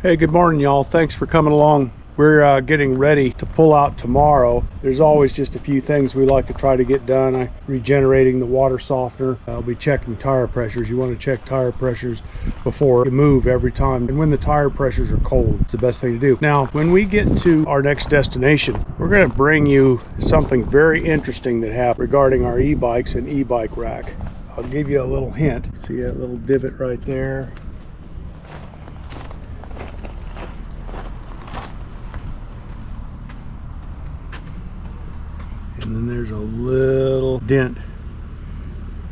Hey, good morning, y'all. Thanks for coming along. We're getting ready to pull out tomorrow. There's always just a few things we like to try to get done. Regenerating the water softener. I'll be checking tire pressures. You want to check tire pressures before you move every time. And when the tire pressures are cold, it's the best thing to do. Now, when we get to our next destination, we're going to bring you something very interesting that happened regarding our e-bikes and e-bike rack. I'll give you a little hint. See that little divot right there? And then there's a little dent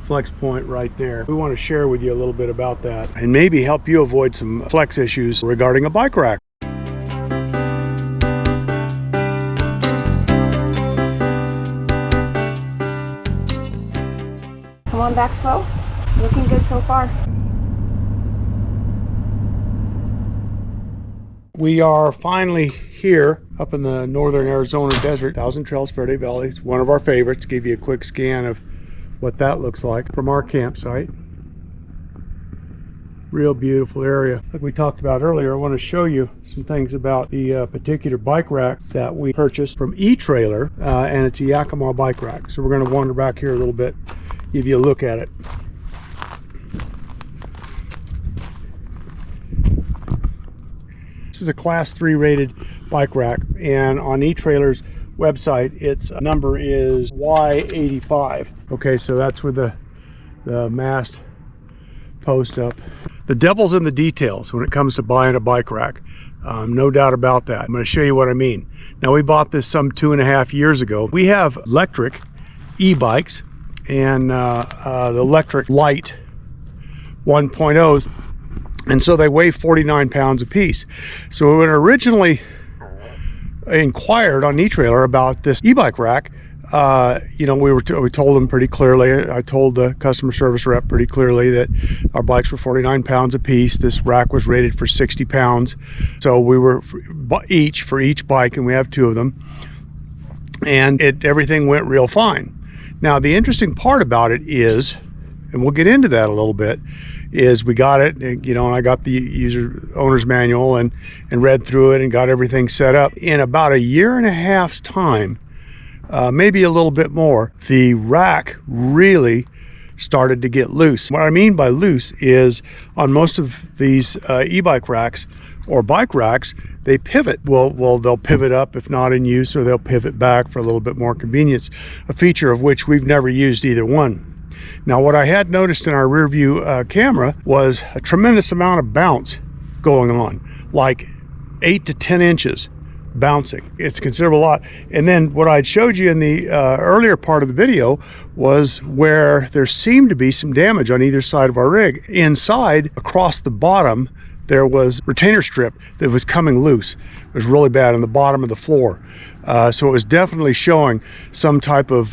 flex point right there. We want to share with you a little bit about that and maybe help you avoid some flex issues regarding a bike rack. Come on back slow. Looking good so far. We are finally here up in the northern Arizona desert, Thousand Trails Verde Valley. It's one of our favorites. Give you a quick scan of what that looks like from our campsite. Real beautiful area. Like we talked about earlier, I want to show you some things about the particular bike rack that we purchased from E-Trailer, and it's a Yakima bike rack. So we're going to wander back here a little bit, give you a look at it. This is a class 3 rated bike rack, and on E-Trailer's website its number is Y85. Okay, so that's with the mast post up. The devil's in the details when it comes to buying a bike rack. No doubt about that. I'm going to show you what I mean. Now, we bought this some 2.5 years ago. We have electric e-bikes and the electric light 1.0s. And so they weigh 49 pounds a piece. So when I originally inquired on E-Trailer about this e-bike rack, you know, we told them pretty clearly, I told the customer service rep pretty clearly that our bikes were 49 pounds a piece. This rack was rated for 60 pounds. So we were for each bike, and we have 2 of them. And everything went real fine. Now, the interesting part about it is, and we'll get into that a little bit, is we got it, you know, and I got the owner's manual and read through it and got everything set up. In about 1.5 years time, maybe a little bit more, the rack really started to get loose. What I mean by loose is on most of these e-bike racks or bike racks, they pivot. Well, they'll pivot up if not in use, or they'll pivot back for a little bit more convenience, a feature of which we've never used either one. Now, what I had noticed in our rear view camera was a tremendous amount of bounce going on, like 8 to 10 inches bouncing. It's a considerable lot. And then what I'd showed you in the earlier part of the video was where there seemed to be some damage on either side of our rig. Inside, across the bottom, there was retainer strip that was coming loose. It was really bad on the bottom of the floor. So it was definitely showing some type of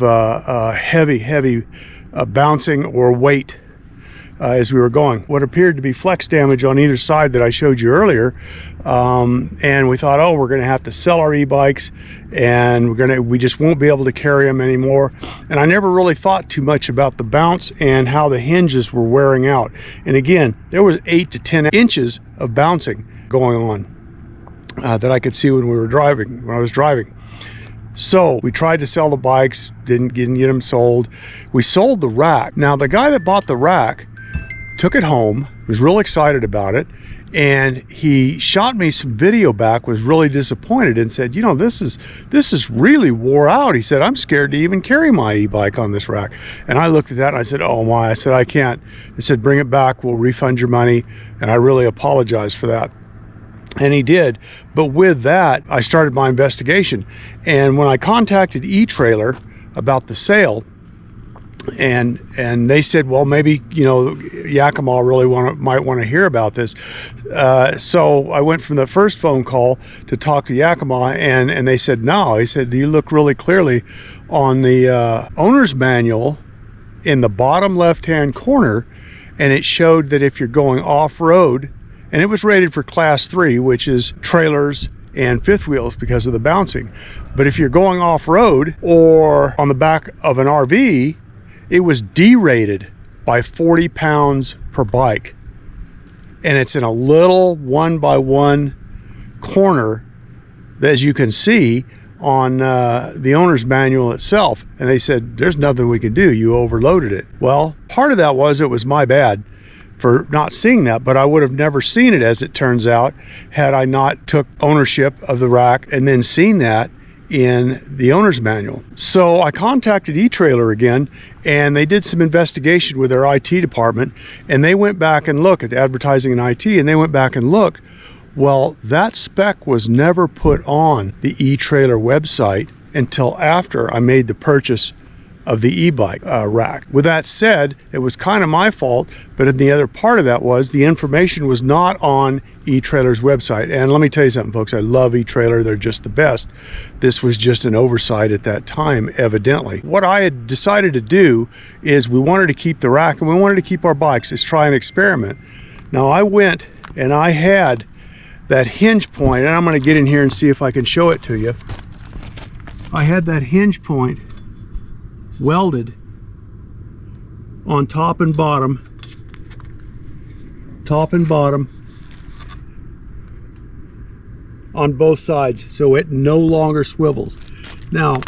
heavy bouncing or weight as we were going. What appeared to be flex damage on either side that I showed you earlier, and we thought, oh, we're going to have to sell our e-bikes, and we just won't be able to carry them anymore. And I never really thought too much about the bounce and how the hinges were wearing out. And again, there was 8 to 10 inches of bouncing going on that I could see when I was driving. So we tried to sell the bikes, didn't get them sold. We sold the rack. Now, the guy that bought the rack took it home, was real excited about it, and he shot me some video back, was really disappointed, and said, you know, this is really wore out. He said, I'm scared to even carry my e-bike on this rack. And I looked at that and I said, oh my, I said, I can't. I said, bring it back, we'll refund your money. And I really apologize for that. And he did. But with that, I started my investigation. And when I contacted E-Trailer about the sale, and they said, well, maybe, you know, Yakima really might want to hear about this. So I went from the first phone call to talk to Yakima, and they said, no. He said, you look really clearly on the owner's manual in the bottom left-hand corner, and it showed that if you're going off-road, and it was rated for class 3, which is trailers and fifth wheels because of the bouncing. But if you're going off-road or on the back of an RV, it was derated by 40 pounds per bike. and it's in a little 1x1 corner, as you can see on the owner's manual itself. And they said, there's nothing we can do, you overloaded it. Well, part of that was, it was my bad for not seeing that, but I would have never seen it, as it turns out, had I not took ownership of the rack and then seen that in the owner's manual. So I contacted eTrailer again, and they did some investigation with their IT department, and they went back and looked at advertising and IT, and they went back and looked. Well, that spec was never put on the eTrailer website until after I made the purchase of the e-bike rack. With that said, it was kind of my fault, but the other part of that was the information was not on eTrailer's website. And let me tell you something, folks, I love eTrailer, they're just the best. This was just an oversight at that time, evidently. What I had decided to do is, we wanted to keep the rack and we wanted to keep our bikes. Let's try an experiment. Now I went and I had that hinge point, and I'm going to get in here and see if I can show it to you. I had that hinge point welded on top and bottom on both sides, so it no longer swivels. Now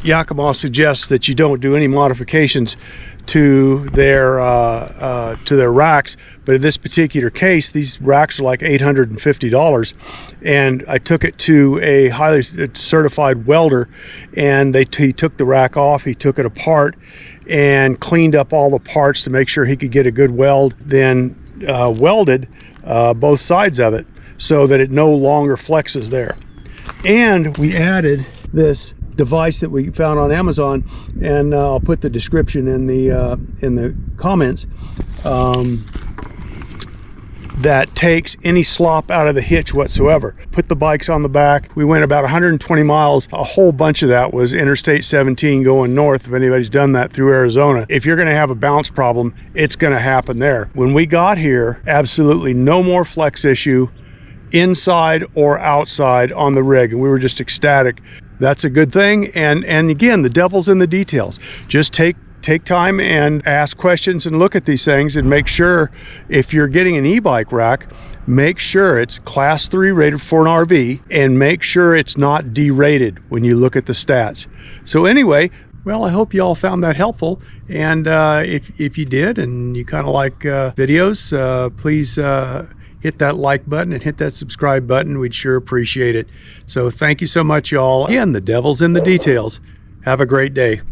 Yakima suggests that you don't do any modifications to their racks, but in this particular case, these racks are like $850, and I took it to a highly certified welder, and he took the rack off, he took it apart and cleaned up all the parts to make sure he could get a good weld, then welded both sides of it so that it no longer flexes there. And we added this device that we found on Amazon, and I'll put the description in the comments, that takes any slop out of the hitch whatsoever. Put the bikes on the back. We went about 120 miles. A whole bunch of that was Interstate 17 going north, if anybody's done that through Arizona. If you're going to have a bounce problem, it's going to happen there. When we got here, absolutely no more flex issue inside or outside on the rig, and we were just ecstatic. That's a good thing. And again, the devil's in the details. Just take time and ask questions and look at these things, and make sure, if you're getting an e-bike rack, make sure it's class 3 rated for an RV, and make sure it's not derated when you look at the stats. So anyway, well, I hope you all found that helpful, and if you did and you kind of like videos, please hit that like button and hit that subscribe button. We'd sure appreciate it. So thank you so much, y'all. Again, the devil's in the details. Have a great day.